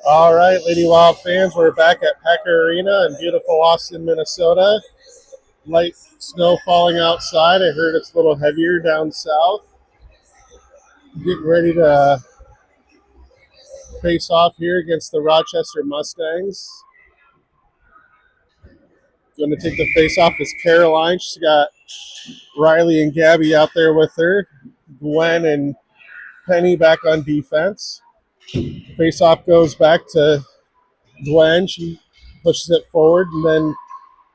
All right, Lady Wild fans, we're back at Packer Arena in beautiful Austin, Minnesota. Light snow falling outside. I heard it's a little heavier down south. Getting ready to face off here against the Rochester Mustangs. Going to take the face off is Caroline. She's got Riley and Gabby out there with her. Gwen and Penny back on defense. Face off goes back to Gwen. She pushes it forward and then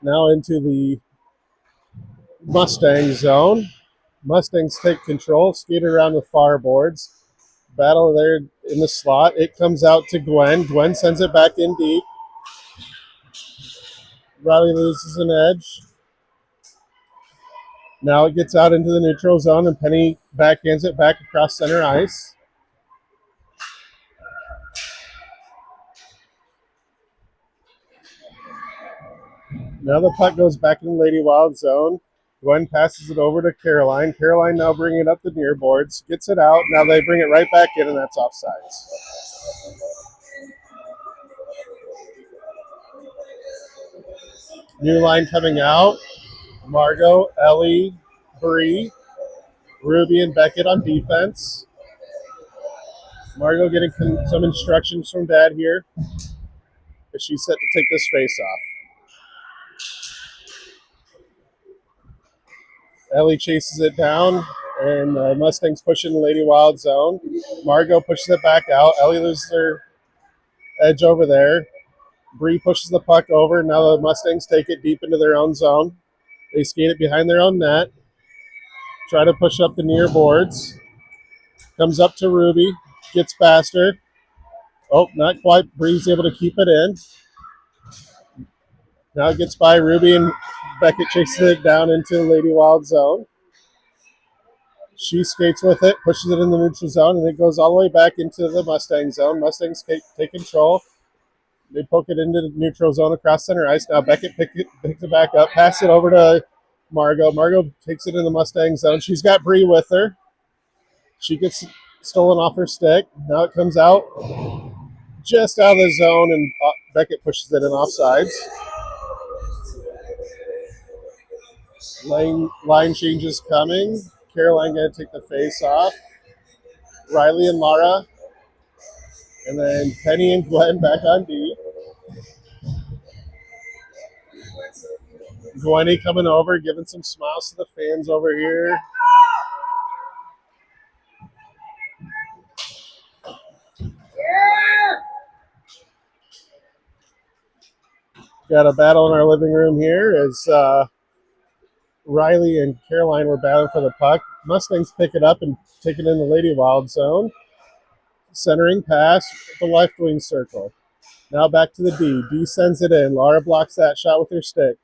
now into the Mustang zone. Mustangs take control, skate around the far boards. Battle there in the slot. It comes out to Gwen. Gwen sends it back in deep. Riley loses an edge. Now it gets out into the neutral zone, and Penny backhands it back across center ice. Now the puck goes back in the Lady Wild zone. Gwen passes it over to Caroline. Caroline now bringing it up the near boards. Gets it out. Now they bring it right back in, and that's offsides. New line coming out. Margot, Ellie, Bree, Ruby, and Beckett on defense. Margot getting some instructions from Dad here. But she's set to take this face off. Ellie chases it down, and Mustangs push in the Lady Wild zone. Margot pushes it back out. Ellie loses her edge over there. Bree pushes the puck over. Now the Mustangs take it deep into their own zone. They skate it behind their own net. Try to push up the near boards. Comes up to Ruby. Gets past her. Oh, not quite. Bree's able to keep it in. Now it gets by Ruby, and Beckett chases it down into the Lady Wild zone. She skates with it, pushes it in the neutral zone, and it goes all the way back into the Mustang zone. Mustangs take control. They poke it into the neutral zone across center ice. Now Beckett picks it back up, passes it over to Margot. Margot takes it in the Mustang zone. She's got Bree with her. She gets stolen off her stick. Now it comes out just out of the zone, and Beckett pushes it in offsides. Line changes coming. Caroline going to take the face off. Riley and Laura. And then Penny and Gwen back on D. Gwenny coming over, giving some smiles to the fans over here. Got a battle in our living room here as Riley and Caroline were battling for the puck. Mustangs pick it up and take it in the Lady Wild zone. Centering pass, the left wing circle. Now back to the D. D sends it in. Laura blocks that shot with her stick.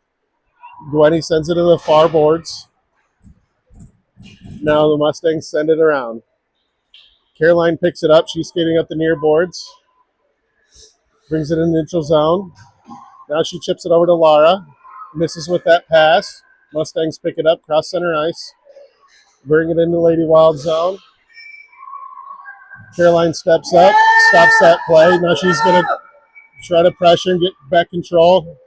Gwenny sends it to the far boards. Now the Mustangs send it around. Caroline picks it up. She's skating up the near boards. Brings it in the neutral zone. Now she chips it over to Laura. Misses with that pass. Mustangs pick it up, cross center ice. Bring it into Lady Wild zone. Caroline steps up, stops that play. Now she's going to try to pressure and get back control.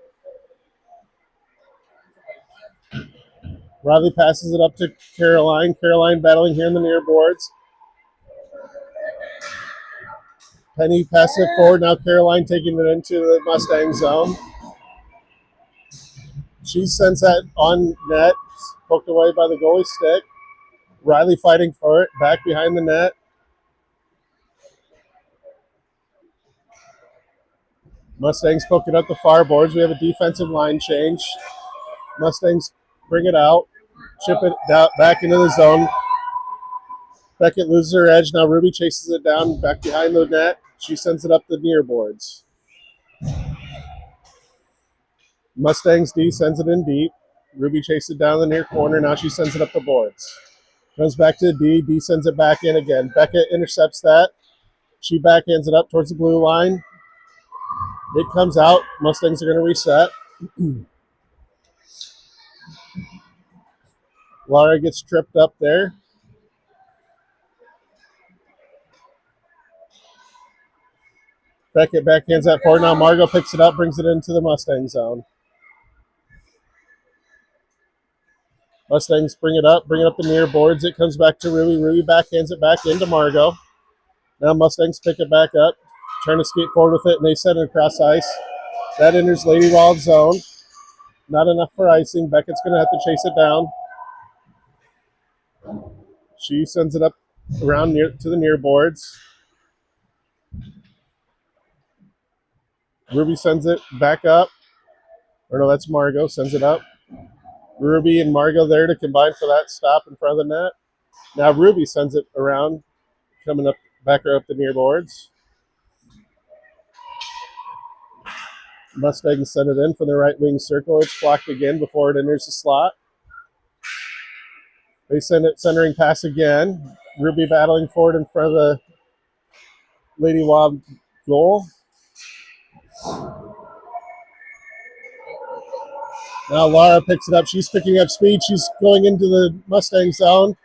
Riley passes it up to Caroline. Caroline battling here in the near boards. Penny passes it forward. Now Caroline taking it into the Mustang zone. She sends that on net, poked away by the goalie stick. Riley fighting for it, back behind the net. Mustangs poke it up the far boards. We have a defensive line change. Mustangs bring it out, chip it back into the zone. Beckett loses her edge. Now Ruby chases it down back behind the net. She sends it up the near boards. Mustangs D sends it in deep. Ruby chases it down the near corner. Now she sends it up the boards. Comes back to the D. D sends it back in again. Beckett intercepts that. She backhands it up towards the blue line. It comes out. Mustangs are going to reset. Laura gets tripped up there. Beckett backhands that forward. Now Margot picks it up, brings it into the Mustang zone. Mustangs bring it up the near boards. It comes back to Ruby. Ruby backhands it back into Margot. Now Mustangs pick it back up, trying to skate forward with it, and they send it across ice. That enters Lady Wild zone. Not enough for icing. Beckett's going to have to chase it down. She sends it up around near to the near boards. Ruby sends it back up. Or no, that's Margot. Sends it up. Ruby and Margot there to combine for that stop in front of the net. Now Ruby sends it around, coming up, back her up the near boards. Mustangs send it in from the right wing circle. It's blocked again before it enters the slot. They send it centering pass again. Ruby battling forward in front of the Lady Wild goal. Now Lara picks it up. She's picking up speed. She's going into the Mustang zone.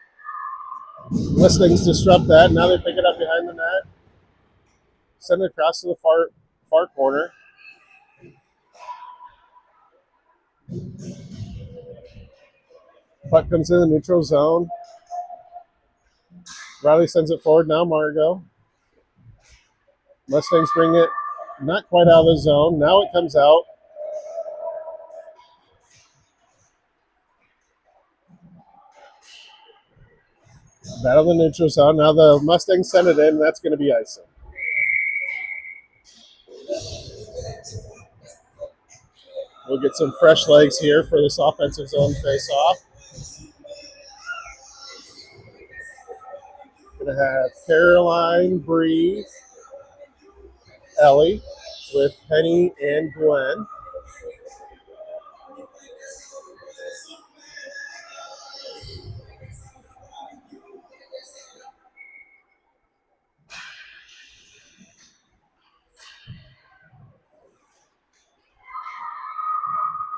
Mustangs disrupt that. Now they pick it up behind the net. Send it across to the far corner. Puck comes in the neutral zone. Riley sends it forward. Now Margot. Mustangs bring it not quite out of the zone. Now it comes out. Battle the neutral zone. Now the Mustangs send it in. That's going to be icing. We'll get some fresh legs here for this offensive zone face-off. Going to have Caroline, Bree, Ellie with Penny and Gwen.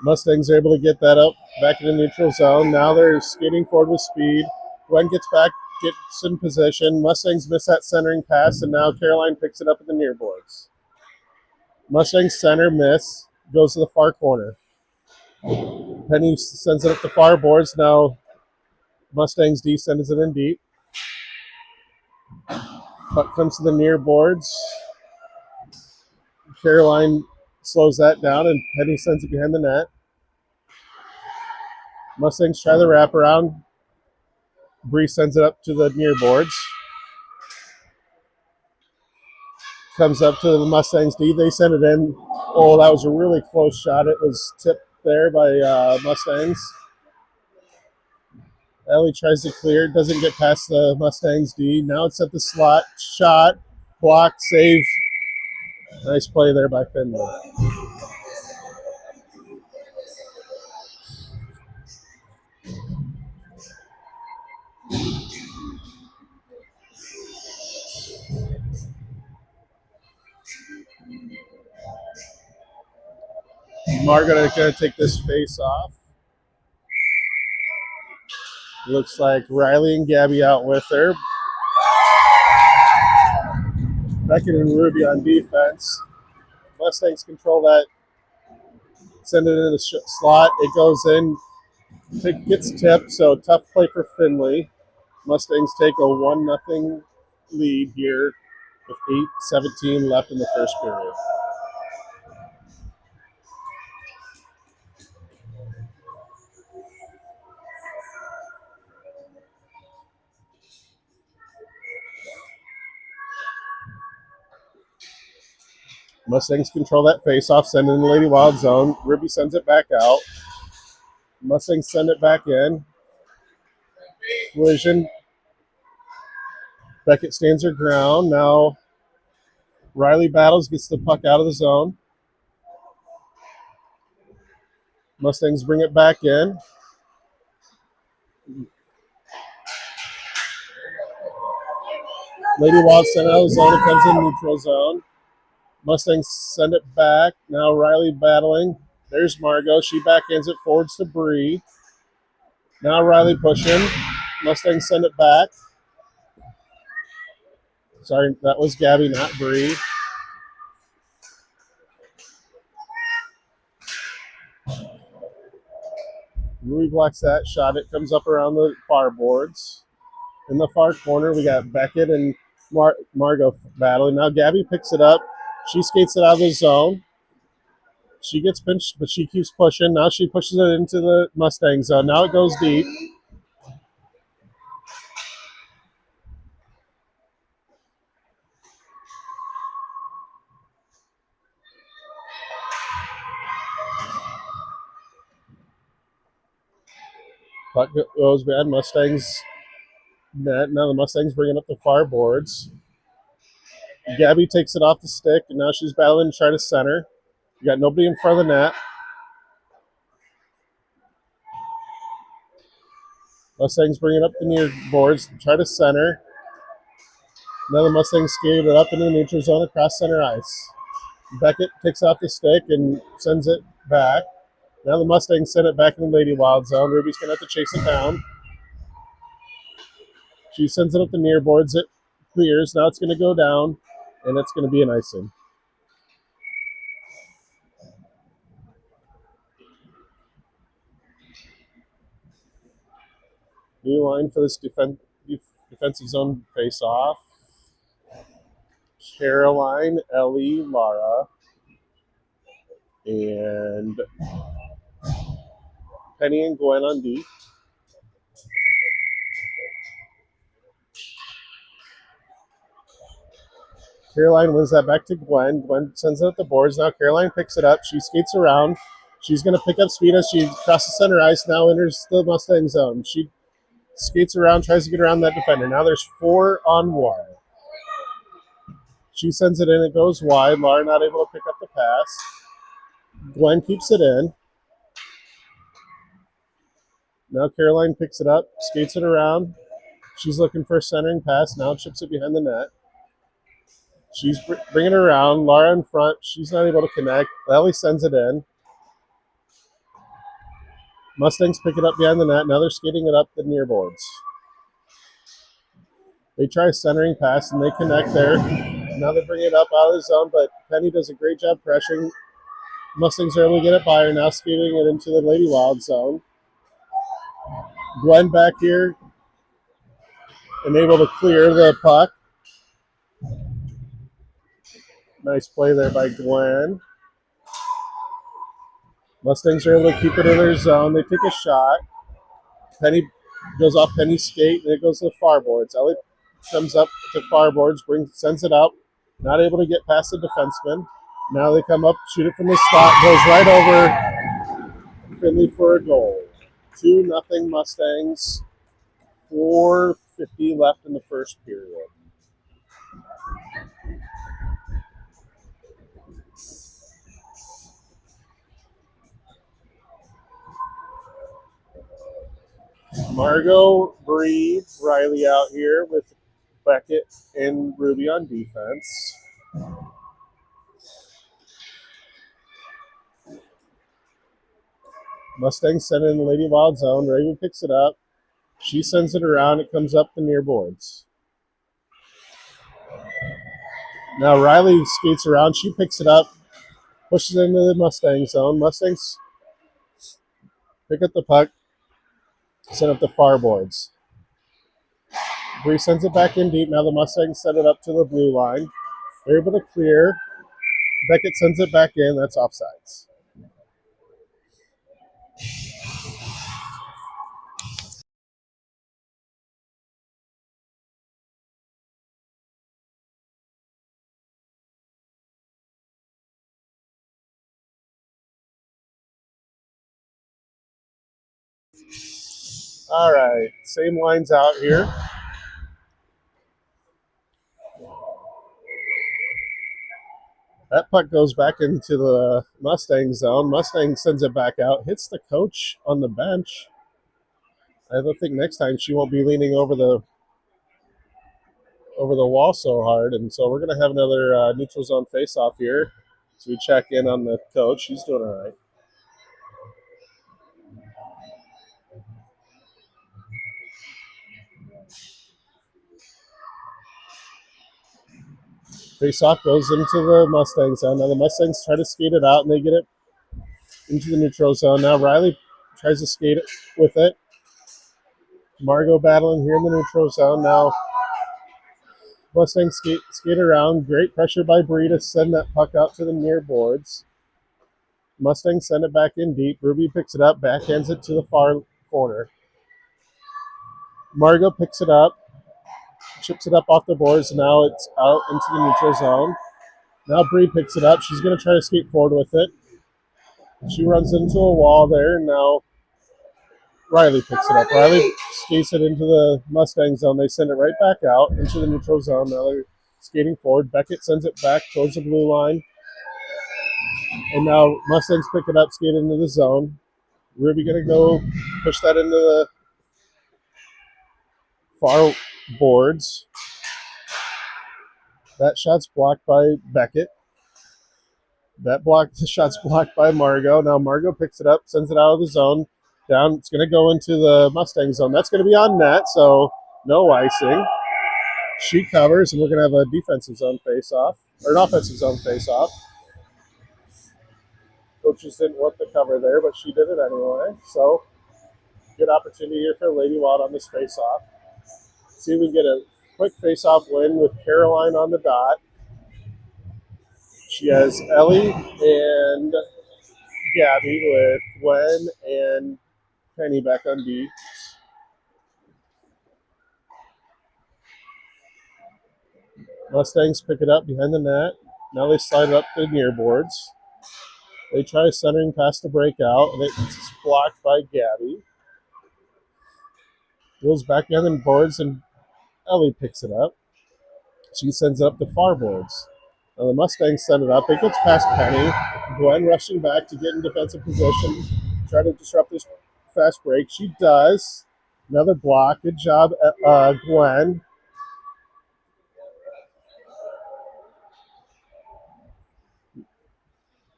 Mustangs are able to get that up back in the neutral zone. Now they're skating forward with speed. Gwen gets back, gets in position. Mustangs miss that centering pass, and now Caroline picks it up at the near boards. Mustangs center miss, goes to the far corner. Penny sends it up the far boards. Now Mustangs D sends it in deep. Puck comes to the near boards. Caroline slows that down, and Penny sends it behind the net. Mustangs try the wraparound. Bree sends it up to the near boards. Comes up to the Mustangs D. They send it in. Oh, that was a really close shot. It was tipped there by Mustangs. Ellie tries to clear. Doesn't get past the Mustangs D. Now it's at the slot. Shot. Block. Save. Nice play there by Finley. Margaret is going to take this face off. Looks like Riley and Gabby out with her. Beckett and Ruby on defense. Mustangs control that. Send it in the slot. It goes in. Gets tipped, so tough play for Finley. Mustangs take a 1-0 lead here with 8:17 left in the first period. Mustangs control that face-off, send in the Lady Wild zone. Ruby sends it back out. Mustangs send it back in. Collision. Beckett stands her ground. Now Riley battles, gets the puck out of the zone. Mustangs bring it back in. Lady Wild sent out of the zone. It comes in neutral zone. Mustangs send it back. Now Riley battling. There's Margot. She backhands it forwards to Bree. Now Riley pushing. Mustangs send it back. Sorry, that was Gabby, not Bree. Ruby blocks that shot. It comes up around the far boards. In the far corner, we got Beckett and Margot battling. Now Gabby picks it up. She skates it out of the zone. She gets pinched, but she keeps pushing. Now she pushes it into the Mustang zone. Now it goes deep. Puck goes bad. Mustangs net. Now the Mustangs bringing up the far boards. Gabby takes it off the stick, and now she's battling to try to center. You got nobody in front of the net. Mustangs bringing up the near boards, try to center. Now the Mustangs skated it up into the neutral zone across center ice. Beckett takes off the stick and sends it back. Now the Mustangs send it back in the Lady Wild zone. Ruby's going to have to chase it down. She sends it up the near boards. It clears. Now it's going to go down, and it's going to be an icing. New line for this defensive zone face-off. Caroline, Ellie, Lara, and Penny and Gwen on D. Caroline wins that back to Gwen. Gwen sends it up the boards. Now Caroline picks it up. She skates around. She's going to pick up speed as she crosses center ice. Now enters the Mustang zone. She skates around, tries to get around that defender. Now there's 4 on 1. She sends it in. It goes wide. Lara not able to pick up the pass. Gwen keeps it in. Now Caroline picks it up, skates it around. She's looking for a centering pass. Now chips it behind the net. She's bringing it around. Lara in front. She's not able to connect. Ellie sends it in. Mustangs pick it up behind the net. Now they're skating it up the near boards. They try a centering pass, and they connect there. Now they bring it up out of the zone, but Penny does a great job pressuring. Mustangs are able to get it by her. Now skating it into the Lady Wild zone. Gwen back here and able to clear the puck. Nice play there by Gwen. Mustangs are able to keep it in their zone. They take a shot. Penny goes off Penny's skate, and it goes to the far boards. Ellie comes up to far boards, sends it out. Not able to get past the defenseman. Now they come up, shoot it from the slot, goes right over Finley for a goal. 2-0 Mustangs. 4:50 left in the first period. Margot, Bree, Riley out here with Beckett and Ruby on defense. Mustangs send it in the Lady Wild zone. Raven picks it up. She sends it around. It comes up the near boards. Now Riley skates around. She picks it up, pushes it into the Mustang zone. Mustangs pick up the puck, send up the far boards. Bree sends it back in deep. Now the Mustangs set it up to the blue line. They're able to clear. Beckett sends it back in. That's offsides. All right, same lines out here. That puck goes back into the Mustang zone. Mustang sends it back out, hits the coach on the bench. I don't think next time she won't be leaning over the wall so hard, and so we're going to have another neutral zone face-off here. So we check in on the coach. She's doing all right. Face-off goes into the Mustang zone. Now the Mustangs try to skate it out, and they get it into the neutral zone. Now Riley tries to skate with it. Margot battling here in the neutral zone. Now Mustang skate around. Great pressure by Bree to send that puck out to the near boards. Mustang send it back in deep. Ruby picks it up, backhands it to the far corner. Margot picks it up, chips it up off the boards. Now it's out into the neutral zone. Now Bree picks it up. She's going to try to skate forward with it. She runs into a wall there. Now Riley picks it up. Riley skates it into the Mustang zone. They send it right back out into the neutral zone. Now they're skating forward. Beckett sends it back towards the blue line. And now Mustangs pick it up, skate into the zone. Ruby going to go push that into the far boards. That shot's blocked by Beckett. The shot's blocked by Margot. Now Margot picks it up, sends it out of the zone. Down, it's going to go into the Mustang zone. That's going to be on net, so no icing. She covers, and we're going to have a defensive zone face-off, or an offensive zone face-off. Coaches didn't want the cover there, but she did it anyway. So, good opportunity here for Lady Wild on this face-off. See if we can get a quick face-off win with Caroline on the dot. She has Ellie and Gabby with Gwen and Penny back on D. Mustangs pick it up behind the net. Now they slide it up the near boards. They try centering past the breakout, and it's blocked by Gabby. Goes back behind the boards, and Ellie picks it up. She sends it up the far boards. Now the Mustangs send it up. It gets past Penny. Gwen rushing back to get in defensive position. Try to disrupt this fast break. She does. Another block. Good job, Gwen.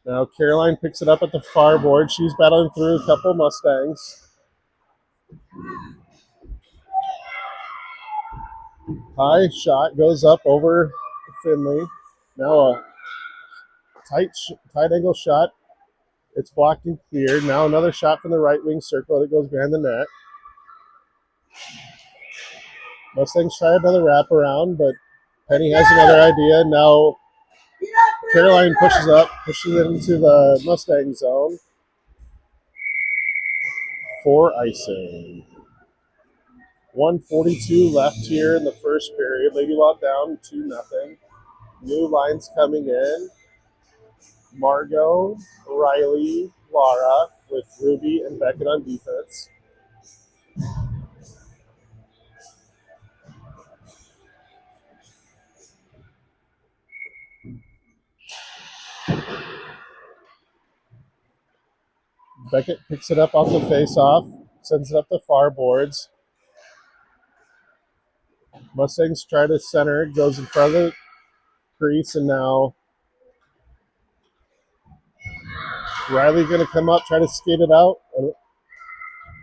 Now Caroline picks it up at the far board. She's battling through a couple Mustangs. High shot goes up over Finley. Now a tight angle shot. It's blocked and cleared. Now another shot from the right wing circle that goes behind the net. Mustangs try another wraparound, but Penny has another idea. Now Caroline pushes it into the Mustang zone for icing. 1:42 left here in the first period. Lady Wild down 2-0. New lines coming in. Margot, Riley, Laura with Ruby and Beckett on defense. Beckett picks it up off the face-off, sends it up the far boards. Mustangs try to center, goes in front of the crease, and now Riley going to come up, try to skate it out.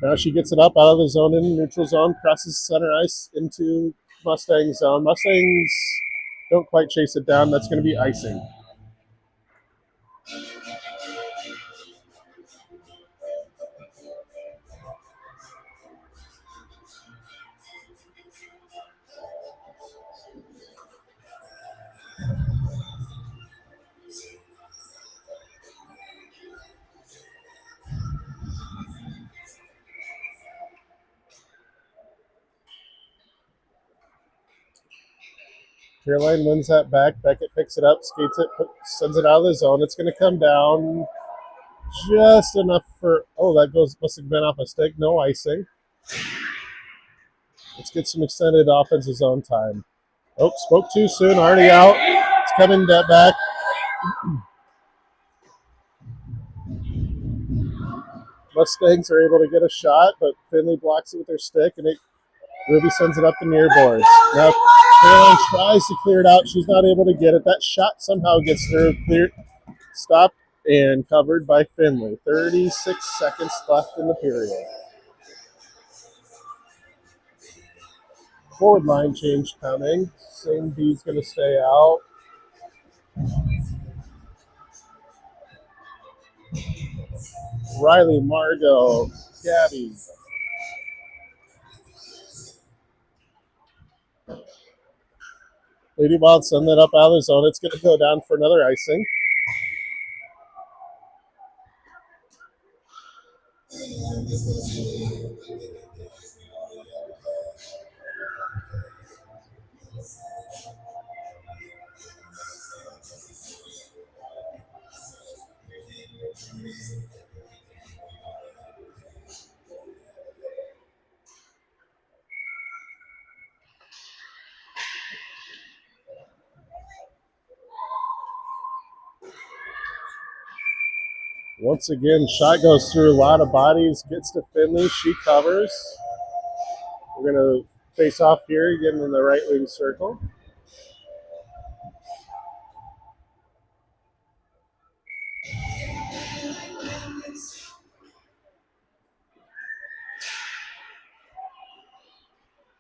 Now she gets it up out of the zone in the neutral zone, crosses center ice into Mustang zone. Mustangs don't quite chase it down. That's going to be icing. Caroline wins that back. Beckett picks it up, skates it, sends it out of the zone. It's going to come down just enough for. Oh, that must have been off a stick. No icing. Let's get some extended offensive zone time. Oh, spoke too soon. Already out. It's coming back. Mustangs are able to get a shot, but Finley blocks it with her stick, and Ruby sends it up the near boards. Now Caroline tries to clear it out. She's not able to get it. That shot somehow gets through. Cleared, stopped, and covered by Finley. 36 seconds left in the period. Forward line change coming. Same B's going to stay out. Riley, Margot, Gabby. Lady Wild send that up out of the zone. It's going to go down for another icing. Once again, shot goes through a lot of bodies, gets to Finley. She covers. We're going to face off here, getting in the right wing circle.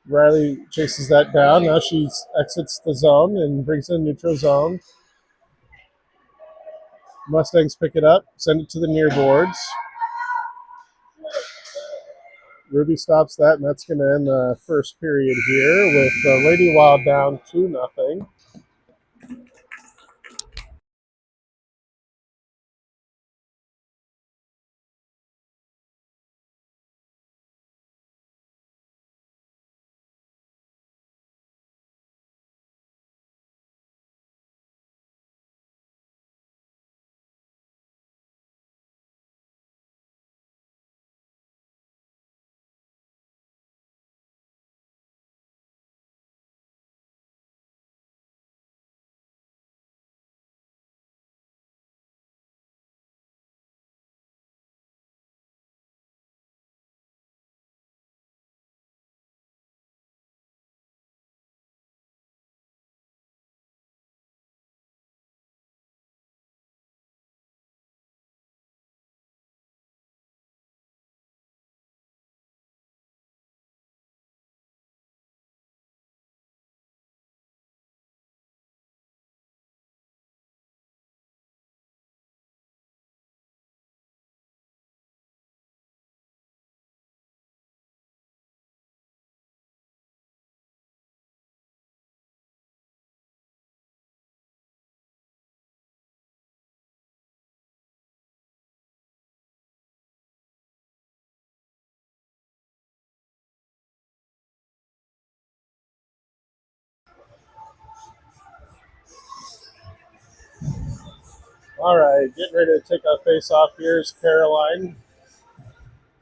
Riley chases that down. Now she exits the zone and brings in neutral zone. Mustangs pick it up, send it to the near boards. Ruby stops that, and that's going to end the first period here with Lady Wild down 2-0. All right, getting ready to take our face off. Here's Caroline.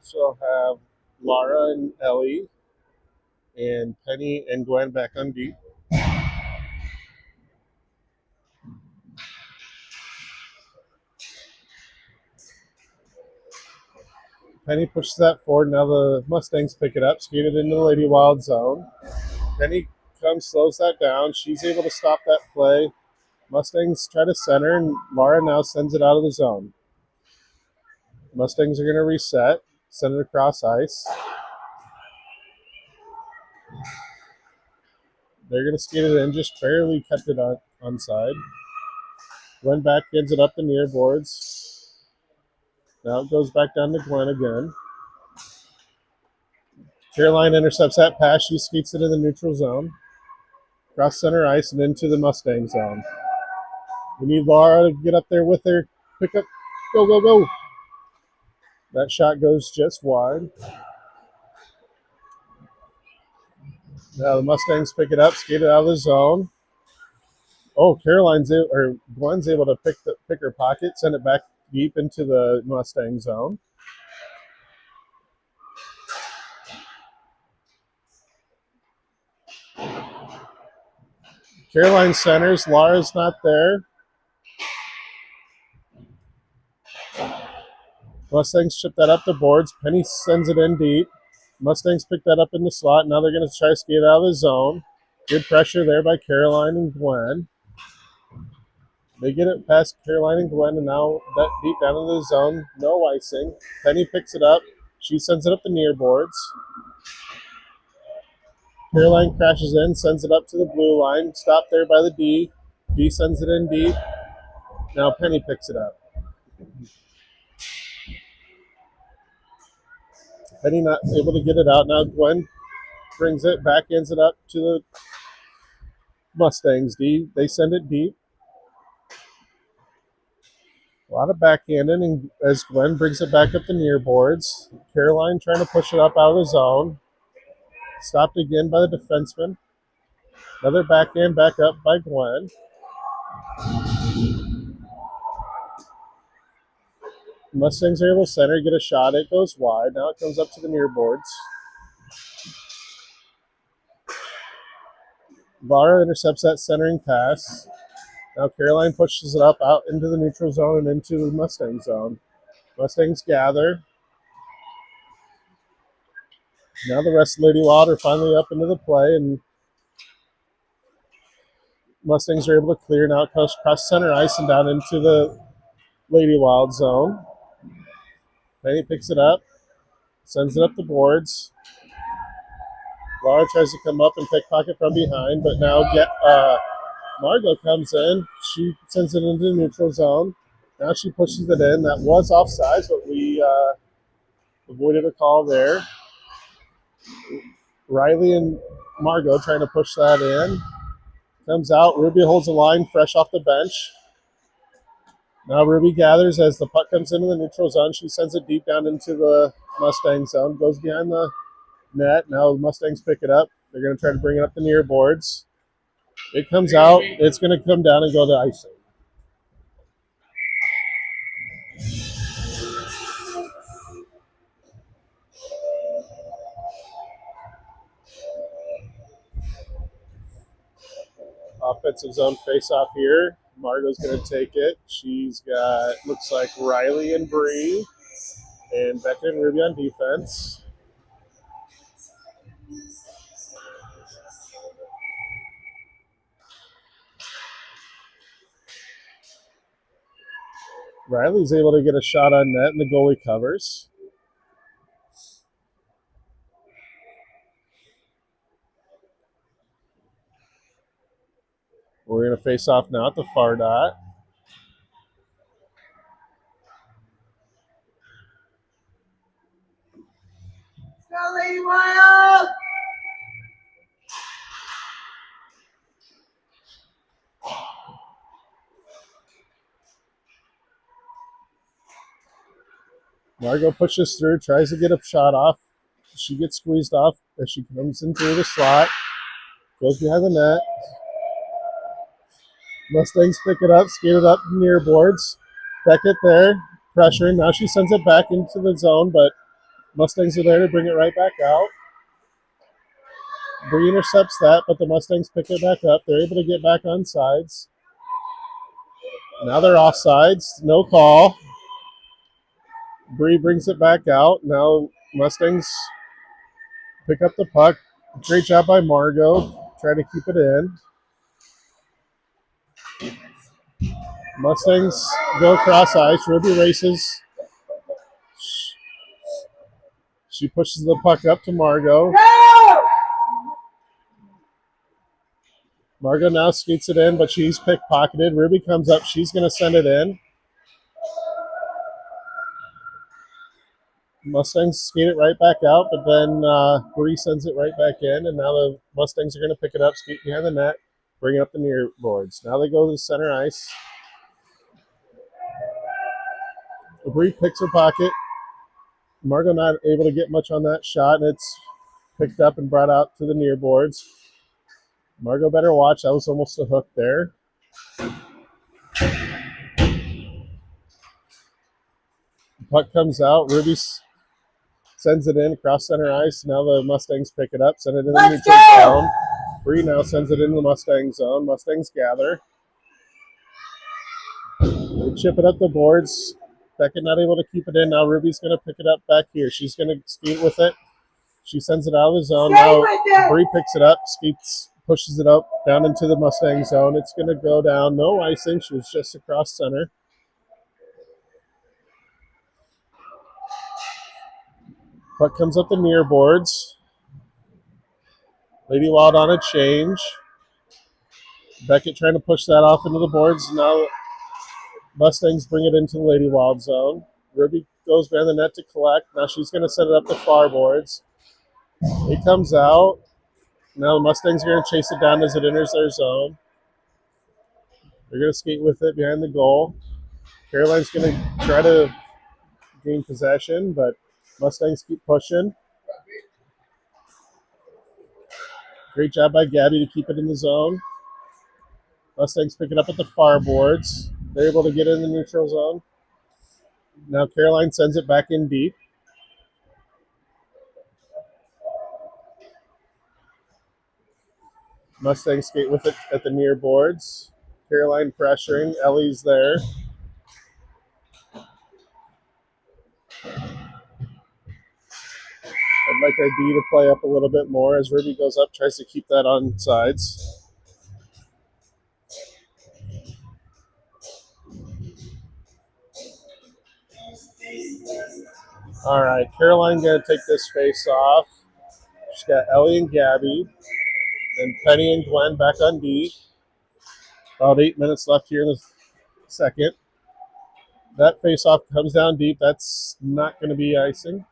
She'll have Laura and Ellie, and Penny and Gwen back on deep. Penny pushes that forward. Now the Mustangs pick it up, skate it into the Lady Wild zone. Penny comes, slows that down. She's able to stop that play. Mustangs try to center, and Laura now sends it out of the zone. Mustangs are going to reset, send it across ice. They're going to skate it in, just barely kept it on onside. Gwen back gives it up the near boards. Now it goes back down to Gwen again. Caroline intercepts that pass. She skates it in the neutral zone. Cross center ice and into the Mustang zone. We need Laura to get up there with her. Pick up. Go, go, go. That shot goes just wide. Now the Mustangs pick it up, skate it out of the zone. Oh, Gwen's able to pick her pocket, send it back deep into the Mustang zone. Caroline centers. Laura's not there. Mustangs chip that up the boards. Penny sends it in deep. Mustangs pick that up in the slot. Now they're going to try to skate out of the zone. Good pressure there by Caroline and Gwen. They get it past Caroline and Gwen, and now that deep down in the zone, no icing. Penny picks it up. She sends it up the near boards. Caroline crashes in, sends it up to the blue line. Stopped there by the D. D sends it in deep. Now Penny picks it up. Penny not able to get it out. Now Gwen brings it, backhands it up to the Mustangs. They send it deep. A lot of backhanding, and as Gwen brings it back up the near boards. Caroline trying to push it up out of the zone. Stopped again by the defenseman. Another backhand back up by Gwen. Mustangs are able to center, get a shot. It goes wide. Now it comes up to the near boards. Vara intercepts that centering pass. Now Caroline pushes it up out into the neutral zone and into the Mustang zone. Mustangs gather. Now the rest of Lady Wild are finally up into the play, and Mustangs are able to clear now across center ice and down into the Lady Wild zone. Penny picks it up, sends it up the boards. Laura tries to come up and pickpocket from behind, but now Margot comes in. She sends it into the neutral zone. Now she pushes it in. That was offsides, but we avoided a call there. Riley and Margot trying to push that in. Comes out. Ruby holds the line fresh off the bench. Now Ruby gathers as the puck comes into the neutral zone. She sends it deep down into the Mustang zone. Goes behind the net. Now the Mustangs pick it up. They're going to try to bring it up the near boards. It comes out. It's going to come down and go to icing. Offensive zone face-off here. Margot's going to take it. She's got, looks like Riley and Bree, and Becca and Ruby on defense. Riley's able to get a shot on net, and the goalie covers. We're going to face off now at the far dot. Go, Lady Wild! Margot pushes through, tries to get a shot off. She gets squeezed off as she comes in through the slot. Goes behind the net. Mustangs pick it up, skate it up near boards. Beckett there, pressuring. Now she sends it back into the zone, but Mustangs are there to bring it right back out. Bree intercepts that, but the Mustangs pick it back up. They're able to get back on sides. Now they're off sides. No call. Bree brings it back out. Now Mustangs pick up the puck. Great job by Margot. Try to keep it in. Mustangs go across ice. Ruby races. She pushes the puck up to Margot. Margot now skates it in, but she's pickpocketed. Ruby comes up. She's going to send it in. Mustangs skate it right back out, but then Bree sends it right back in, and now the Mustangs are going to pick it up, skate behind the net, bring it up the near boards. Now they go to the center ice. Bree picks her pocket. Margot not able to get much on that shot, and it's picked up and brought out to the near boards. Margot better watch. That was almost a hook there. The puck comes out. Ruby sends it in across center ice. Now the Mustangs pick it up, send it in the neutral zone. Bree now sends it into the Mustang zone. Mustangs gather. They chip it up the boards. Beckett not able to keep it in. Now Ruby's going to pick it up back here. She's going to skate with it. She sends it out of the zone. Now Bree picks it up, skates, pushes it up down into the Mustang zone. It's going to go down. No icing. She was just across center. Puck comes up the near boards. Lady Wild on a change. Beckett trying to push that off into the boards. Now Mustangs bring it into the Lady Wild zone. Ruby goes behind the net to collect. Now she's going to set it up to far boards. It comes out. Now the Mustangs are going to chase it down as it enters their zone. They're going to skate with it behind the goal. Caroline's going to try to gain possession, but Mustangs keep pushing. Great job by Gabby to keep it in the zone. Mustangs pick it up at the far boards. They're able to get in the neutral zone. Now Caroline sends it back in deep. Mustangs skate with it at the near boards. Caroline pressuring. Ellie's there. I'd like our D to play up a little bit more as Ruby goes up, tries to keep that on sides. All right, Caroline going to take this face off. She's got Ellie and Gabby, and Penny and Gwen back on D. About 8 minutes left here in the second. That face off comes down deep. That's not going to be icing.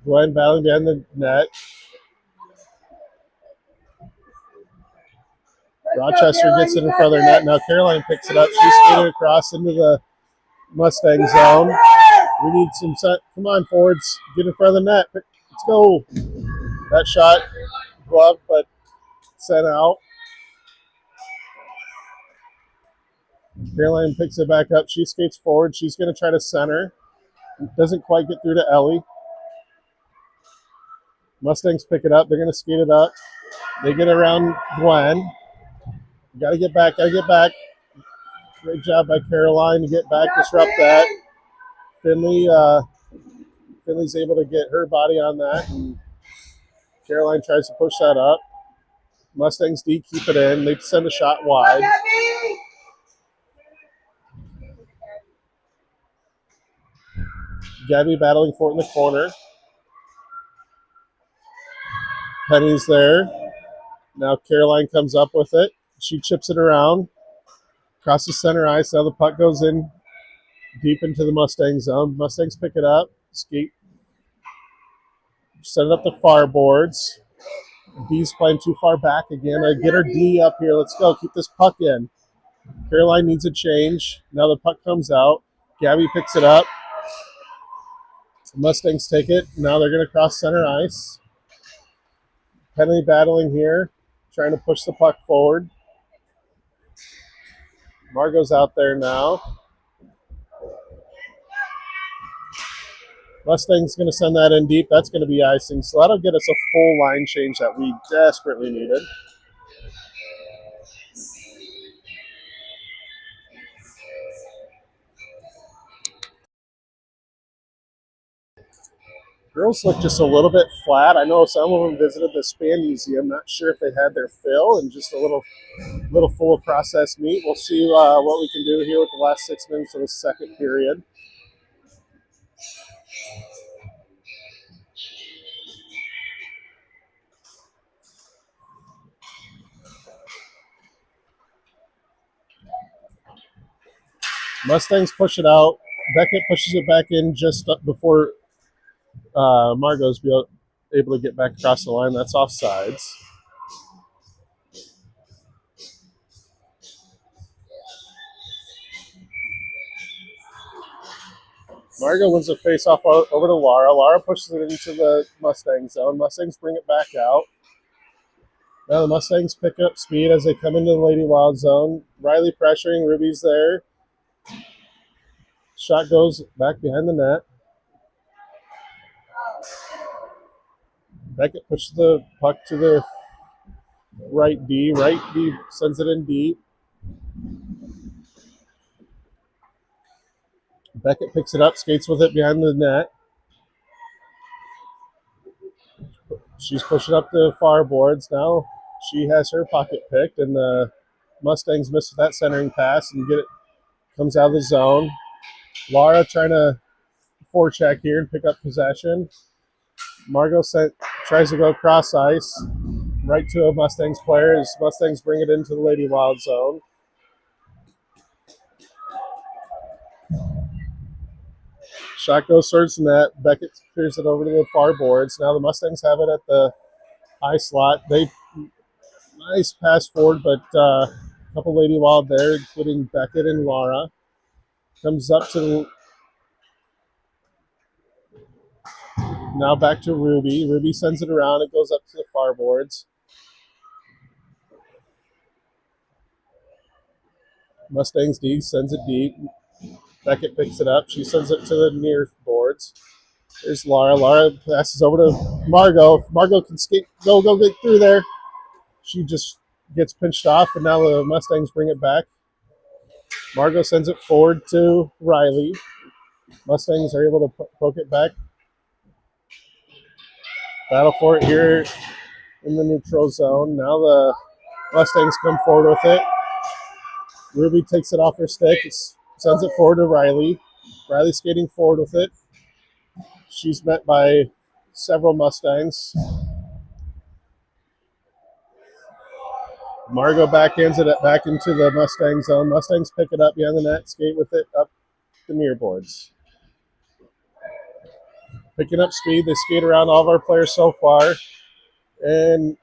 Gwen battling behind the net. Rochester gets it in front of their net. Now Caroline picks it up. She's skating across into the Mustang zone. We need some set. Come on, forwards. Get in front of the net. Let's go. That shot gloved, but sent out. Caroline picks it back up. She skates forward. She's going to try to center. Doesn't quite get through to Ellie. Mustangs pick it up. They're going to skate it up. They get around Gwen. Got to get back. Great job by Caroline to get back, disrupt that. Finley's able to get her body on that, and Caroline tries to push that up. Mustangs D keep it in. They send a shot wide. Gabby battling for it in the corner. Penny's there. Now Caroline comes up with it. She chips it around. Across the center ice. Now the puck goes in deep into the Mustang zone. Mustangs pick it up. Skate. Set it up the far boards. D's playing too far back again. I get her D up here. Let's go. Keep this puck in. Caroline needs a change. Now the puck comes out. Gabby picks it up. Mustangs take it. Now they're going to cross center ice. Penny battling here, trying to push the puck forward. Margot's out there now. Mustang's going to send that in deep. That's going to be icing. So that'll get us a full line change that we desperately needed. Girls look just a little bit flat. I know some of them visited the Span Museum. Not sure if they had their fill and just a little full of processed meat. We'll see what we can do here with the last 6 minutes of the second period. Mustangs push it out. Beckett pushes it back in just before Margot's able to get back across the line. That's offsides. Margot wins the face-off over to Lara. Lara pushes it into the Mustang zone. Mustangs bring it back out. Now the Mustangs pick up speed as they come into the Lady Wild zone. Riley pressuring. Ruby's there. Shot goes back behind the net. Beckett pushes the puck to the right D. Right D sends it in deep. Beckett picks it up, skates with it behind the net. She's pushing up the far boards. Now she has her pocket picked, and the Mustangs miss that centering pass and comes out of the zone. Lara trying to forecheck here and pick up possession. Margot tries to go cross ice right to a Mustangs player as Mustangs bring it into the Lady Wild zone. Shot goes towards the net. Beckett clears it over to the far boards. Now the Mustangs have it at the high slot. They nice pass forward, but a couple Lady Wild there, including Beckett and Laura. Comes up to now back to Ruby. Ruby sends it around. It goes up to the far boards. Mustangs D sends it deep. Beckett picks it up. She sends it to the near boards. There's Laura. Laura passes over to Margot. Margot can skate. Go get through there. She just gets pinched off, and now the Mustangs bring it back. Margot sends it forward to Riley. Mustangs are able to poke it back. Battle for it here in the neutral zone. Now the Mustangs come forward with it. Ruby takes it off her stick, sends it forward to Riley. Riley skating forward with it. She's met by several Mustangs. Margot backhands it back into the Mustang zone. Mustangs pick it up behind the net, skate with it up the near boards. Picking up speed, they skate around all of our players so far. And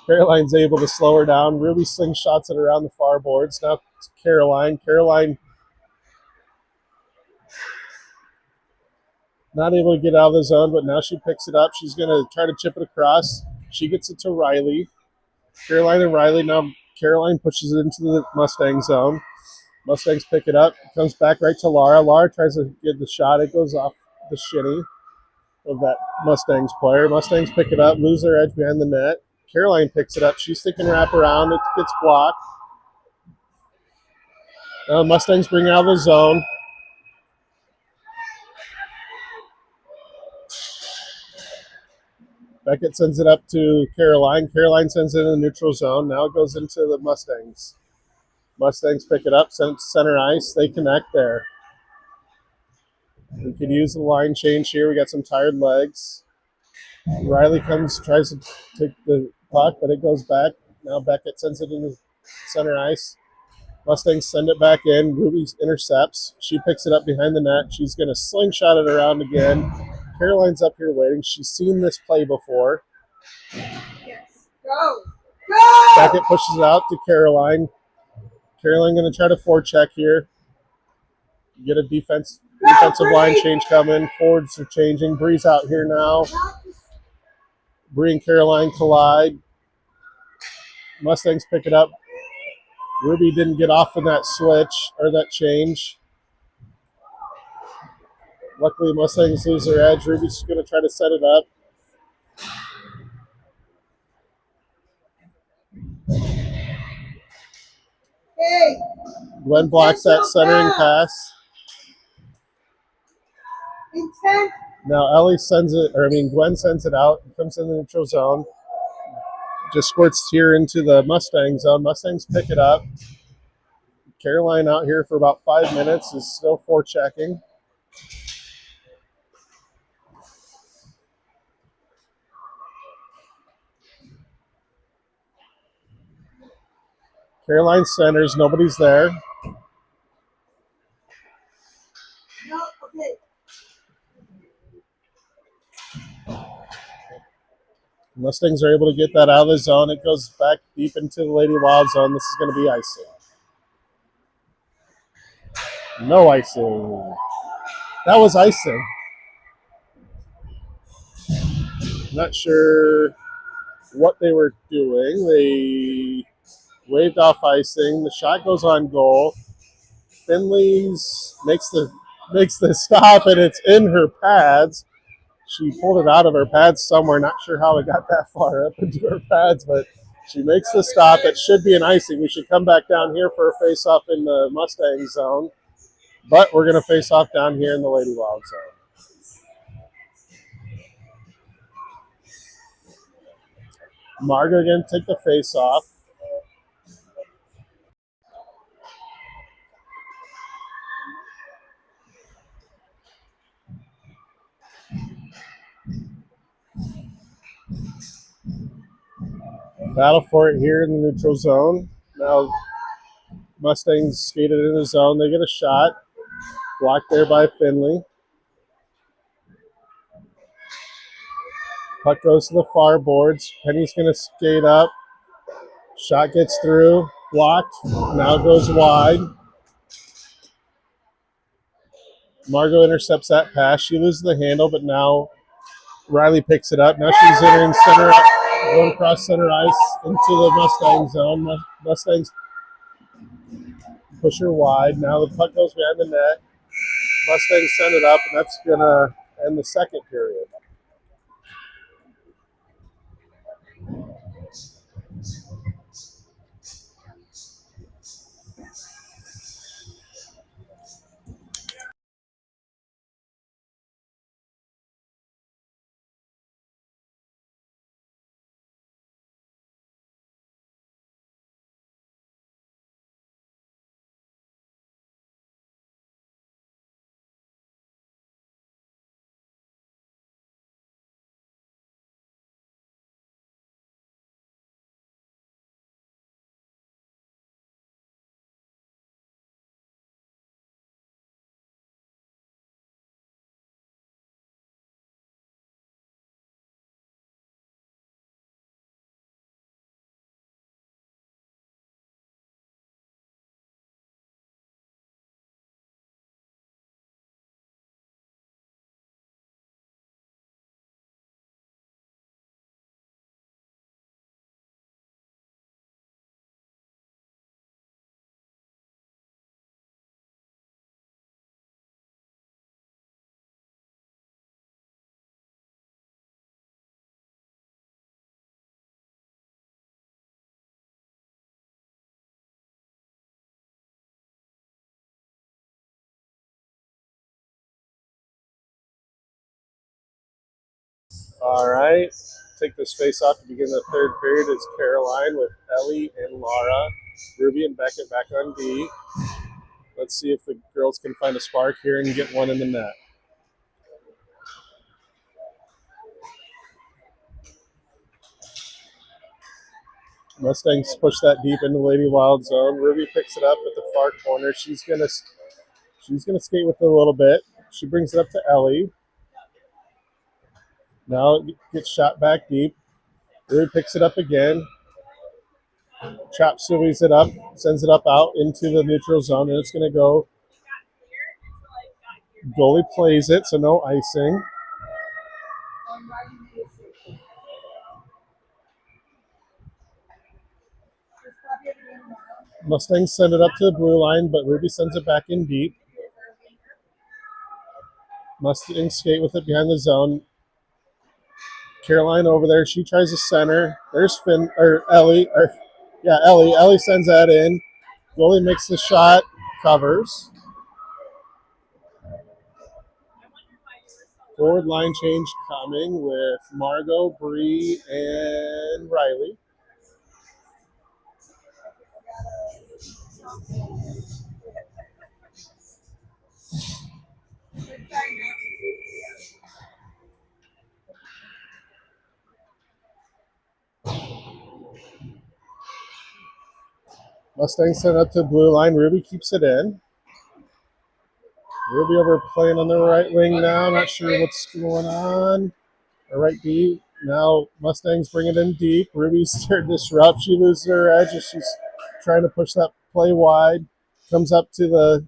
Caroline's able to slow her down. Ruby slingshots it around the far boards. Now it's Caroline. Caroline not able to get out of the zone, but now she picks it up. She's going to try to chip it across. She gets it to Riley. Caroline and Riley. Now Caroline pushes it into the Mustang zone. Mustangs pick it up. It comes back right to Laura. Laura tries to get the shot. It goes off the shinny of that Mustangs player. Mustangs pick it up, lose their edge behind the net. Caroline picks it up. She's thinking wrap around. It gets blocked. Mustangs bring it out of the zone. Beckett sends it up to Caroline. Caroline sends it in the neutral zone. Now it goes into the Mustangs. Mustangs pick it up, send it to center ice. They connect there. We could use the line change here. We got some tired legs. Riley tries to take the puck, but it goes back. Now Beckett sends it into center ice. Mustangs send it back in. Ruby intercepts. She picks it up behind the net. She's going to slingshot it around again. Caroline's up here waiting. She's seen this play before. Yes. Go! Beckett pushes it out to Caroline. Caroline going to try to forecheck here. Get a defensive line change coming. Forwards are changing. Bree's out here now. Bree and Caroline collide. Mustangs pick it up. Ruby didn't get off in that switch or that change. Luckily, Mustangs lose their edge. Ruby's going to try to set it up. Hey! Gwen blocks that centering pass. Intent! Now Gwen sends it out. It comes in the neutral zone. Just squirts here into the Mustang zone. Mustangs pick it up. Caroline out here for about 5 minutes is still forechecking. Caroline centers. Nobody's there. No, okay. Mustangs are able to get that out of the zone. It goes back deep into the Lady Wild zone. This is going to be icing. No icing. That was icing. Not sure what they were doing. They waved off icing. The shot goes on goal. Finley's makes the stop, and it's in her pads. She pulled it out of her pads somewhere. Not sure how it got that far up into her pads, but she makes the stop. It should be an icing. We should come back down here for a face-off in the Mustang zone, but we're going to face off down here in the Lady Wild zone. Margot going to take the face-off. Battle for it here in the neutral zone. Now Mustangs skated in the zone. They get a shot. Blocked there by Finley. Puck goes to the far boards. Penny's going to skate up. Shot gets through. Blocked. Now goes wide. Margot intercepts that pass. She loses the handle, but now Riley picks it up. Now she's entering center, going across center ice into the Mustang zone. Mustangs push her wide. Now the puck goes behind the net. Mustangs send it up, and that's going to end the second period. All right. Take this face off to begin the third period. It's Caroline with Ellie and Laura. Ruby and Beckett back on D. Let's see if the girls can find a spark here and get one in the net. Mustangs push that deep into Lady Wild zone. Ruby picks it up at the far corner. She's gonna skate with it a little bit. She brings it up to Ellie. Now it gets shot back deep. Ruby picks it up again. Chop sueys it up, sends it up out into the neutral zone, and it's gonna go. Goalie plays it, so no icing. Mustangs send it up to the blue line, but Ruby sends it back in deep. Mustangs skate with it behind the zone. Caroline over there. She tries to center. There's Finn or Ellie. Ellie. Ellie sends that in. Goalie makes the shot. Covers. Forward line change coming with Margot, Bree, and Riley. Mustang sent up to blue line. Ruby keeps it in. Ruby over playing on the right wing now. Not sure what's going on. Or right deep. Now Mustangs bring it in deep. Ruby's there to disrupt. She loses her edge as she's trying to push that play wide. Comes up to the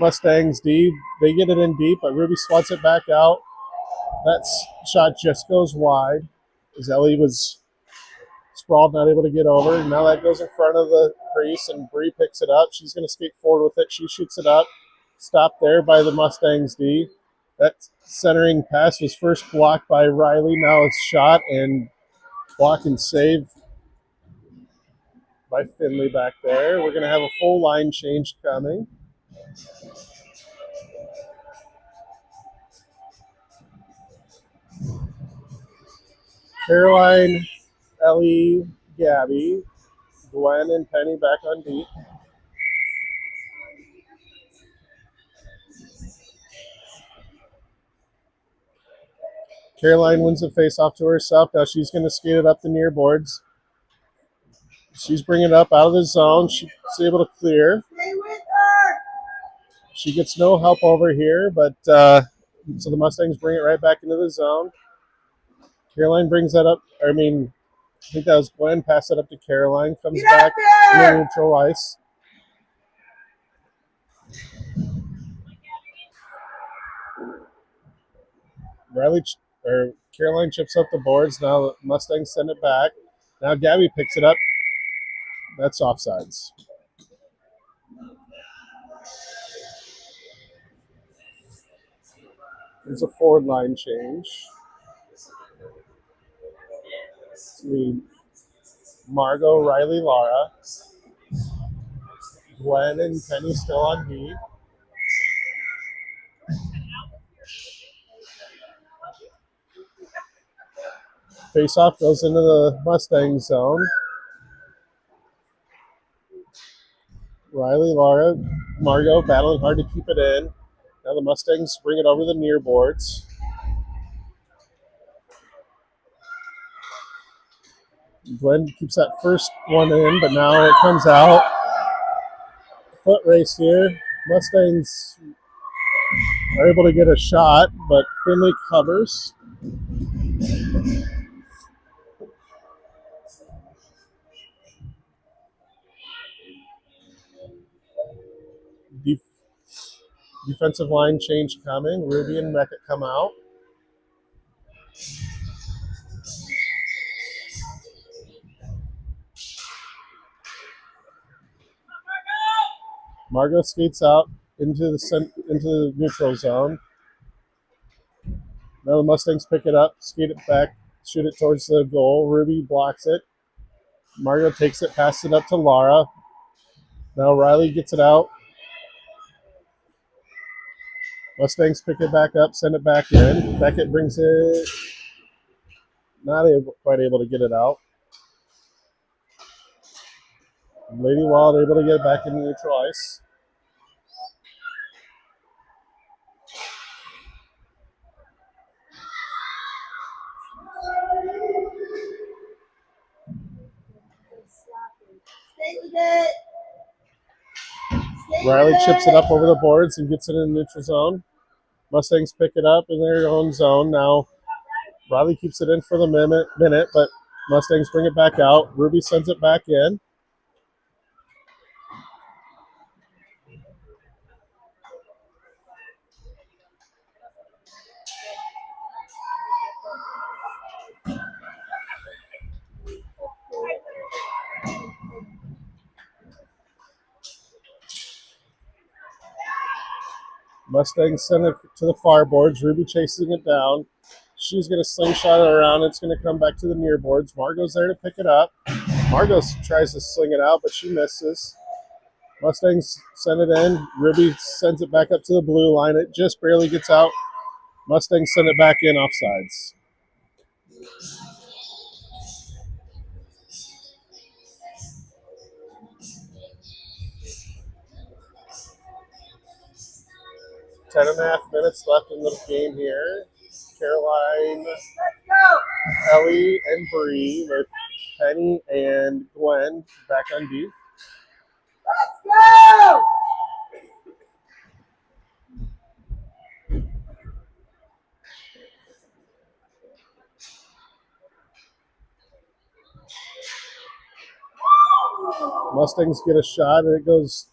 Mustangs D. They get it in deep, but Ruby swats it back out. That shot just goes wide as Ellie was sprawled, not able to get over. And now that goes in front of the crease, and Bree picks it up. She's going to skate forward with it. She shoots it up. Stopped there by the Mustangs D. That centering pass was first blocked by Riley. Now it's shot and block and save by Finley back there. We're going to have a full line change coming. Caroline, Ellie, Gabby, Gwen, and Penny back on deep. Caroline wins the face-off to herself. Now she's going to skate it up the near boards. She's bringing it up out of the zone. She's able to clear. She gets no help over here, but so the Mustangs bring it right back into the zone. Caroline brings that up. I think that was Gwen. Pass it up to Caroline. Comes Get back up in the there! neutral ice. Caroline chips up the boards. Now Mustangs send it back. Now Gabby picks it up. That's offsides. There's a forward line change. Margot, Riley, Laura. Gwen and Penny still on D. Face-off goes into the Mustang zone. Riley, Laura, Margot battling hard to keep it in. Now the Mustangs bring it over the near boards. Gwen keeps that first one in, but now it comes out. Foot race here. Mustangs are able to get a shot, but Finley covers. Defensive line change coming. Ruby and Beckett come out. Margot skates out into the neutral zone. Now the Mustangs pick it up, skate it back, shoot it towards the goal. Ruby blocks it. Margot takes it, passes it up to Laura. Now Riley gets it out. Mustangs pick it back up, send it back in. Beckett brings it, quite able to get it out. Lady Wild able to get it back in the neutral ice. Stay with it. Riley chips it up over the boards and gets it in the neutral zone. Mustangs pick it up in their own zone. Now Riley keeps it in for the minute, but Mustangs bring it back out. Ruby sends it back in. Mustangs send it to the far boards. Ruby chasing it down. She's going to slingshot it around. It's going to come back to the near boards. Margot's there to pick it up. Margot tries to sling it out, but she misses. Mustangs send it in. Ruby sends it back up to the blue line. It just barely gets out. Mustangs send it back in offsides. Ten and a half minutes left in the game here. Caroline, Let's go. Ellie, and Bree with Penny and Gwen back on D. Let's go. Mustangs get a shot, and it goes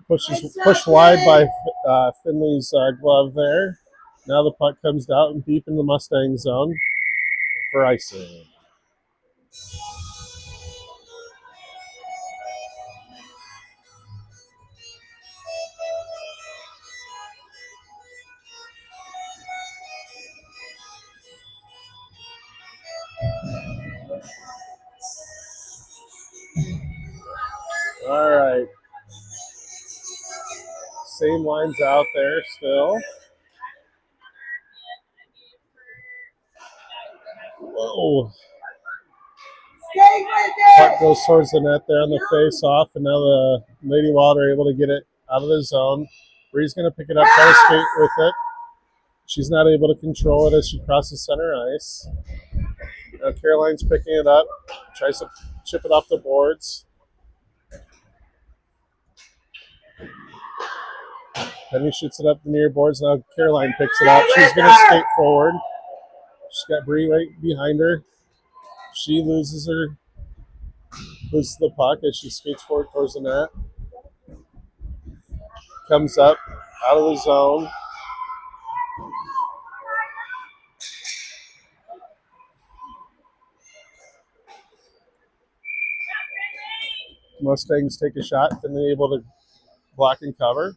pushed wide by Finley's glove there. Now the puck comes out and deep in the Mustang zone for icing. All right. Same lines out there still. Whoa. Stay with Puck it. goes towards the net there on the face off, and now the Lady Wild are able to get it out of the zone. Bree's going to pick it up, try to skate with it. She's not able to control it as she crosses center ice. Now Caroline's picking it up, tries to chip it off the boards. Penny shoots it up the near boards. Now Caroline picks it up. She's going to skate forward. She's got Bree right behind her. She loses the puck as she skates forward towards the net. Comes up out of the zone. Mustangs take a shot, and they're able to block and cover.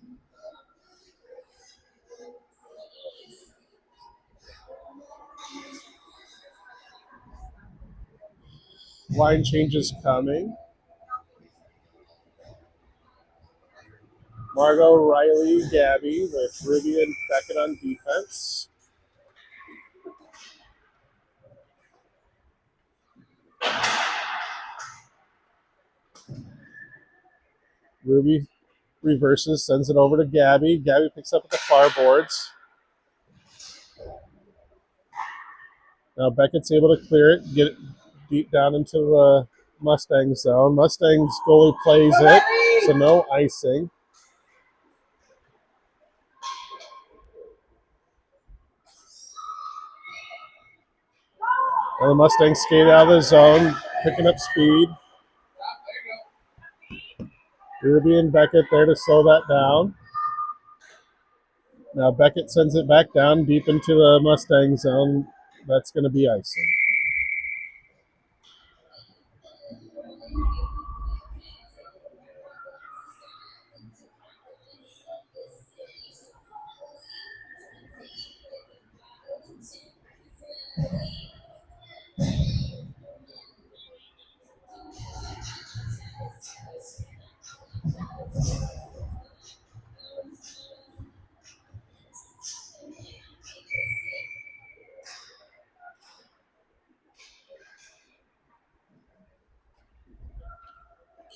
Line changes coming. Margot, Riley, Gabby with Ruby and Beckett on defense. Ruby reverses, sends it over to Gabby. Gabby picks up at the far boards. Now Beckett's able to clear it, get it deep down into the Mustang zone. Mustang's goalie plays it, so no icing. And the Mustangs skate out of the zone, picking up speed. Ruby and Beckett there to slow that down. Now Beckett sends it back down deep into the Mustang zone. That's going to be icing.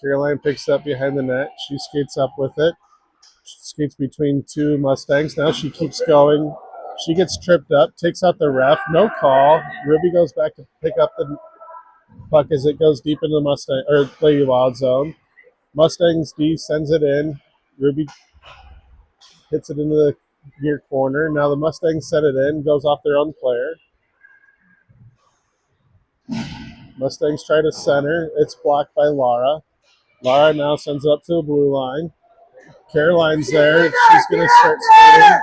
Caroline picks it up behind the net. She skates up with it. She skates between two Mustangs. Now she keeps going. She gets tripped up, takes out the ref. No call. Ruby goes back to pick up the puck as it goes deep into the Mustang or Lady Wild zone. Mustangs D sends it in. Ruby hits it into the near corner. Now the Mustangs set it in. Goes off their own player. Mustangs try to center. It's blocked by Lara. Lara now sends it up to the blue line. Caroline's there. She's going to start skating.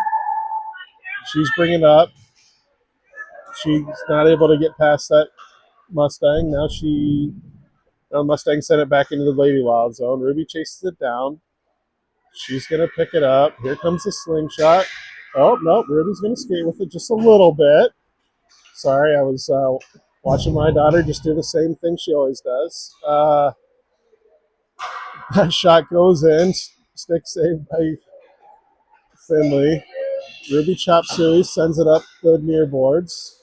She's bringing up. She's not able to get past that Mustang. Now Mustang sent it back into the Lady Wild zone. Ruby chases it down. She's going to pick it up. Here comes the slingshot. Oh, no, Ruby's going to skate with it just a little bit. Sorry, I was watching my daughter just do the same thing she always does. That shot goes in. Stick saved by Finley. Ruby chop suey, sends it up the near boards.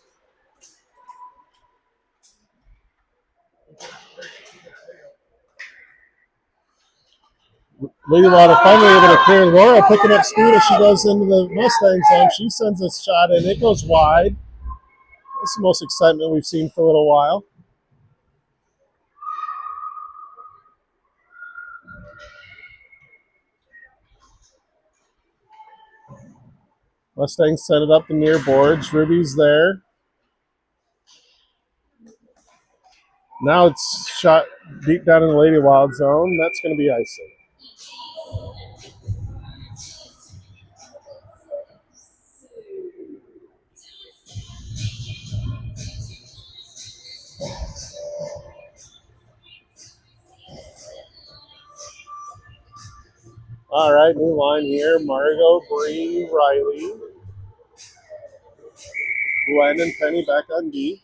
Lady Water finally able to clear. Laura picking up speed as she goes into the Mustang zone. She sends a shot in. It goes wide. It's the most excitement we've seen for a little while. Mustangs set it up the near boards. Ruby's there. Now it's shot deep down in the Lady Wild zone. That's going to be icing. All right, new line here. Margot, Bree, Riley, Gwen, and Penny back on D.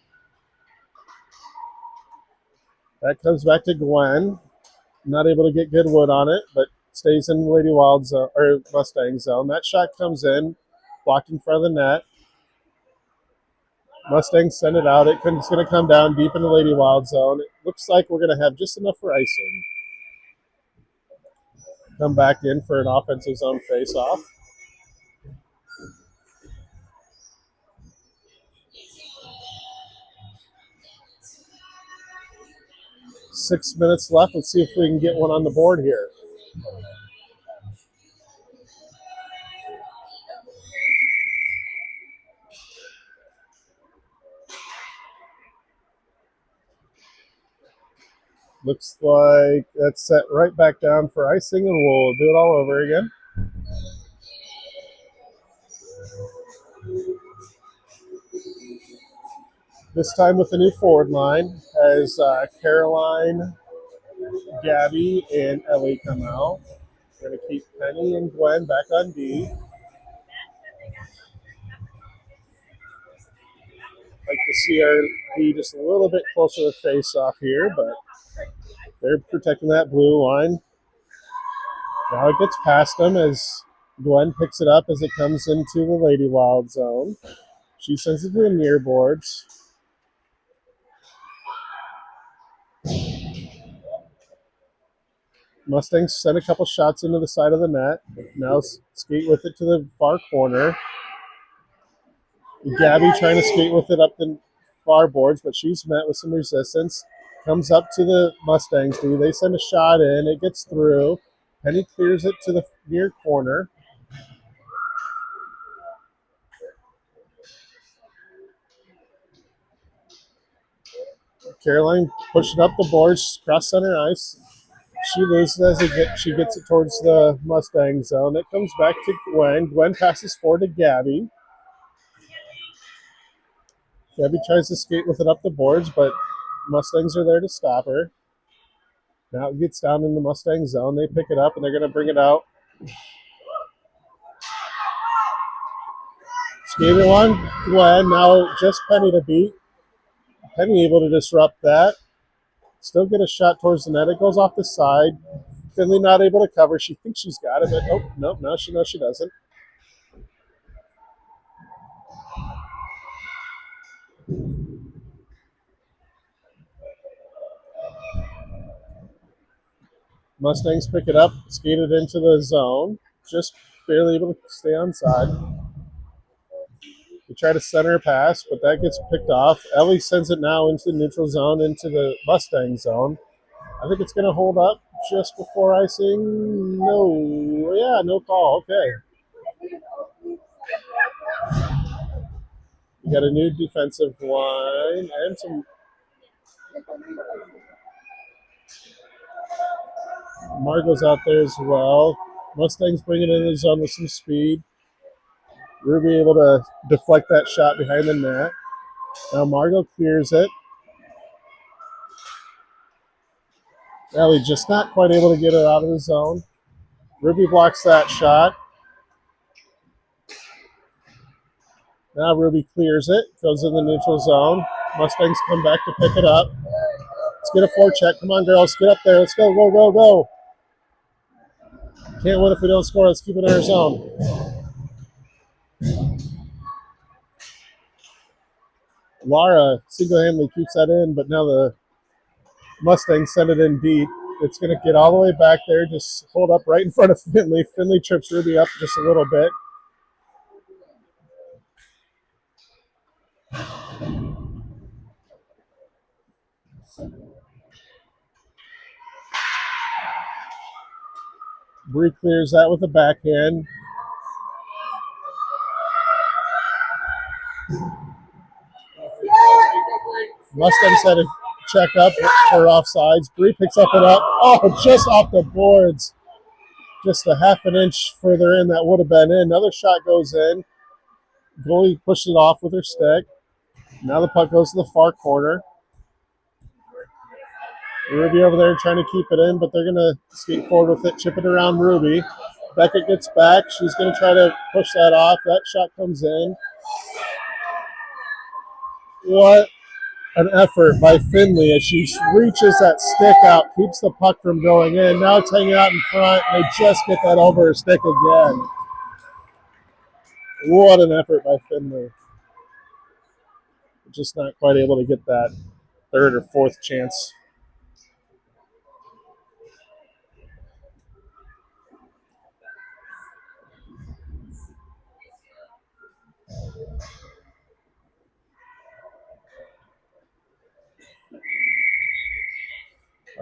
That comes back to Gwen. Not able to get good wood on it, but stays in Lady Wild zone or Mustang zone. That shot comes in, blocked in front of the net. Mustangs send it out. It's going to come down deep in the Lady Wild zone. It looks like we're going to have just enough for icing. Come back in for an offensive zone face-off. Six minutes left. Let's see if we can get one on the board here. Looks like that's set right back down for icing, and we'll do it all over again. This time with a new forward line as Caroline, Gabby, and Ellie come out. We're going to keep Penny and Gwen back on D. Like to see our D just a little bit closer to face off here, but they're protecting that blue line. Now it gets past them as Gwen picks it up as it comes into the Lady Wild zone. She sends it to the near boards. Mustangs send a couple shots into the side of the net. Now skate with it to the far corner. Gabby trying to skate with it up the far boards, but she's met with some resistance. Comes up to the Mustangs. They send a shot in. It gets through. Penny clears it to the near corner. Caroline pushing up the boards, cross center ice. She loses as she gets it towards the Mustang zone. It comes back to Gwen. Gwen passes forward to Gabby. Gabby tries to skate with it up the boards, but Mustangs are there to stop her. Now it gets down in the Mustang zone. They pick it up, and they're going to bring it out. Skating one, Gwen. Now just Penny to beat. Penny able to disrupt that. Still get a shot towards the net. It goes off the side. Finley not able to cover. She thinks she's got it, but nope. Now she knows she doesn't. Mustangs pick it up, skate it into the zone. Just barely able to stay on side. They try to center a pass, but that gets picked off. Ellie sends it now into the neutral zone, into the Mustang zone. I think it's going to hold up just before icing. No. Yeah, no call. Okay. We got a new defensive line and some. Margot's out there as well. Mustangs bringing it in the zone with some speed. Ruby able to deflect that shot behind the net. Now Margot clears it. Ellie just not quite able to get it out of the zone. Ruby blocks that shot. Now Ruby clears it. Goes in the neutral zone. Mustangs come back to pick it up. Let's get a forecheck. Come on, girls. Get up there. Let's go, go, go, go. Can't win if we don't score. Let's keep it in our zone. Lara single-handedly keeps that in, but now the Mustangs send it in deep. It's going to get all the way back there. Just hold up right in front of Finley. Finley trips Ruby up just a little bit. Bree clears that with a backhand. Mustangs had to check up for offsides. Bree picks up and up. Oh, just off the boards. Just a half an inch further in, that would have been in. Another shot goes in. Goalie pushed it off with her stick. Now the puck goes to the far corner. Ruby over there trying to keep it in, but they're going to skate forward with it, chip it around Ruby. Beckett gets back. She's going to try to push that off. That shot comes in. What an effort by Finley as she reaches that stick out, keeps the puck from going in. Now it's hanging out in front, and they just get that over her stick again. What an effort by Finley. Just not quite able to get that third or fourth chance.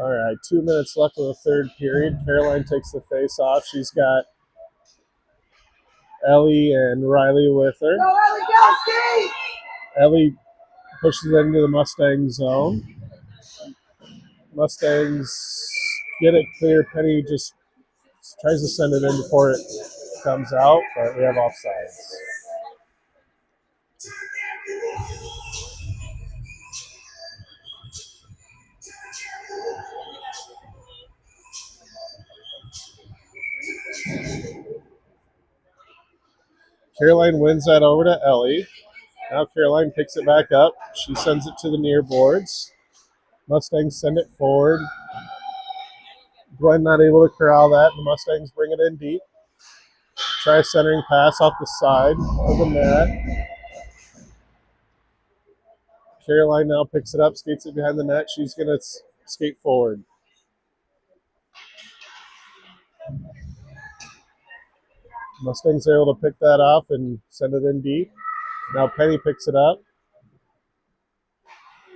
All right, 2 minutes left of the third period. Caroline takes the face off. She's got Ellie and Riley with her. Go, Ellie, go, skate! Ellie pushes it into the Mustang zone. Mustangs get it clear. Penny just tries to send it in before it comes out, but we have offsides. Caroline wins that over to Ellie. Now Caroline picks it back up. She sends it to the near boards. Mustangs send it forward. Gwen not able to corral that. The Mustangs bring it in deep. Try a centering pass off the side of the net. Caroline now picks it up, skates it behind the net. She's going to skate forward. Mustangs are able to pick that off and send it in deep. Now Penny picks it up.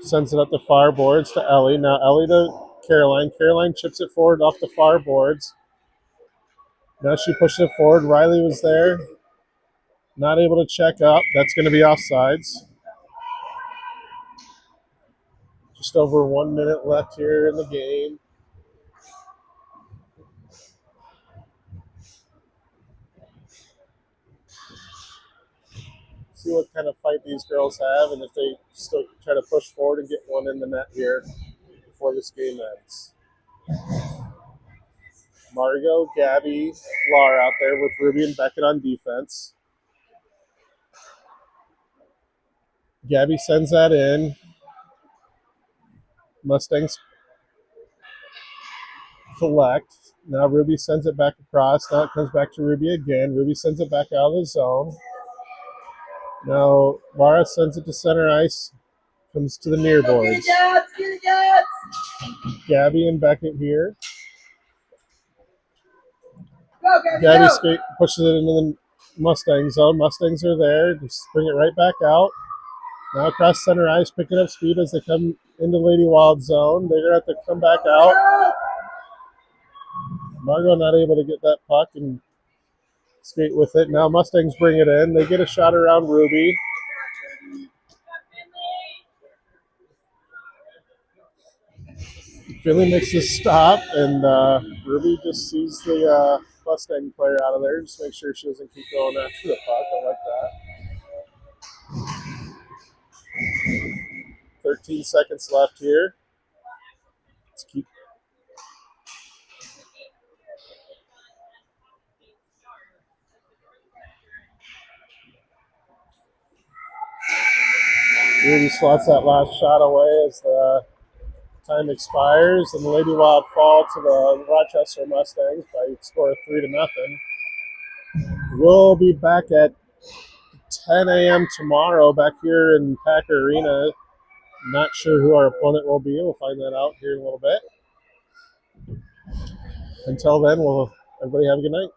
Sends it up the far boards to Ellie. Now Ellie to Caroline. Caroline chips it forward off the far boards. Now she pushes it forward. Riley was there. Not able to check up. That's going to be offsides. Just over 1 minute left here in the game. See what kind of fight these girls have and if they still try to push forward and get one in the net here before this game ends. Margot, Gabby, Laura out there with Ruby and Beckett on defense. Gabby sends that in. Mustangs collect. Now Ruby sends it back across. Now it comes back to Ruby again. Ruby sends it back out of the zone. Now Laura sends it to center ice. Comes to the near boards. Gabby and Beckett here. Go, Gabby skate pushes it into the Mustang zone. Mustangs are there. Just bring it right back out. Now across center ice, picking up speed as they come into Lady Wild zone. They're going to have to come back out. Margot not able to get that puck and skate with it. Now Mustangs bring it in. They get a shot around Ruby. Finley makes a stop, and Ruby just sees the Mustang player out of there. Just make sure she doesn't keep going after the puck. I like that. 13 seconds left here. Let's keep. Ruby slots that last shot away as the time expires, and the Lady Wild fall to the Rochester Mustangs by a score of 3-0. We'll be back at 10 a.m. tomorrow back here in Packer Arena. Not sure who our opponent will be. We'll find that out here in a little bit. Until then, everybody have a good night.